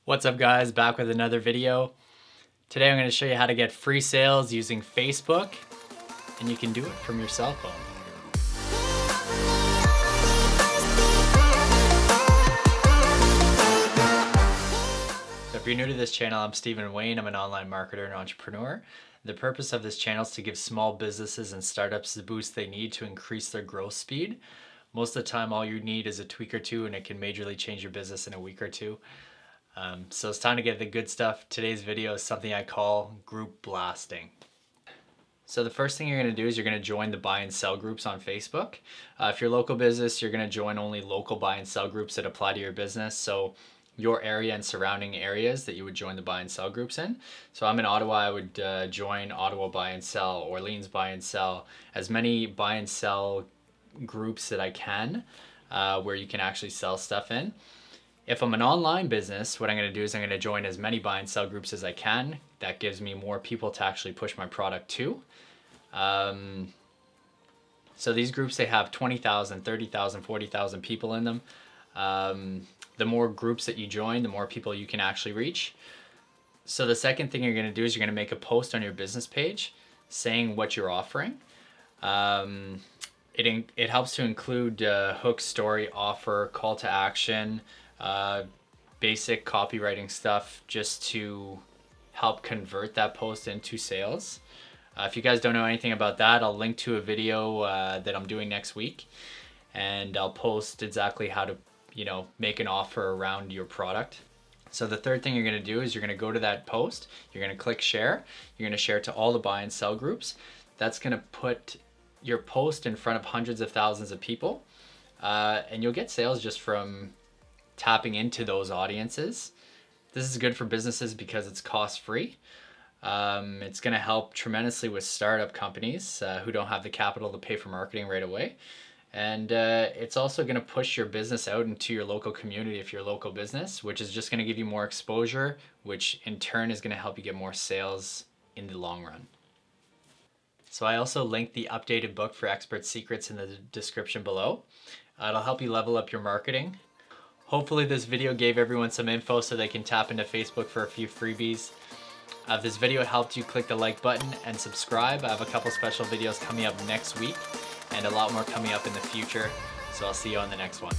What's up guys, back with another video. Today I'm going to show you how to get free sales using Facebook, and you can do it from your cell phone. So if you're new to this channel, I'm Stephen Wayne. I'm an online marketer and entrepreneur. The purpose of this channel is to give small businesses and startups the boost they need to increase their growth speed. Most of the time all you need is a tweak or two and it can majorly change your business in a week or two. So it's time to get the good stuff. Today's video is something I call group blasting. So the first thing you're going to do is you're going to join the buy and sell groups on Facebook. If you're a local business, you're going to join only local buy and sell groups that apply to your business. So your area and surrounding areas that you would join the buy and sell groups in. So I'm in Ottawa, I would join Ottawa buy and sell, Orleans buy and sell, as many buy and sell groups that I can, where you can actually sell stuff in. If I'm an online business, what I'm going to do is I'm going to join as many buy and sell groups as I can. That gives me more people to actually push my product to. So these groups, they have 20,000, 30,000, 40,000 people in them. The more groups that you join, the more people you can actually reach. So the second thing you're going to do is you're going to make a post on your business page saying what you're offering. It helps to include hook, story, offer, call to action, basic copywriting stuff just to help convert that post into sales. If you guys don't know anything about that, I'll link to a video that I'm doing next week, and I'll post exactly how to, make an offer around your product. So the third thing you're going to do is you're going to go to that post, you're going to click share, you're going to share it to all the buy and sell groups. That's going to put your post in front of hundreds of thousands of people, and you'll get sales just from tapping into those audiences. This is good for businesses because it's cost-free. It's going to help tremendously with startup companies who don't have the capital to pay for marketing right away. And it's also going to push your business out into your local community if you're a local business, which is just going to give you more exposure, which in turn is going to help you get more sales in the long run. So I also linked the updated book for expert secrets in the description below. It'll help you level up your marketing. Hopefully this video gave everyone some info so they can tap into Facebook for a few freebies. If this video helped you, click the like button and subscribe. I have a couple special videos coming up next week and a lot more coming up in the future. So I'll see you on the next one.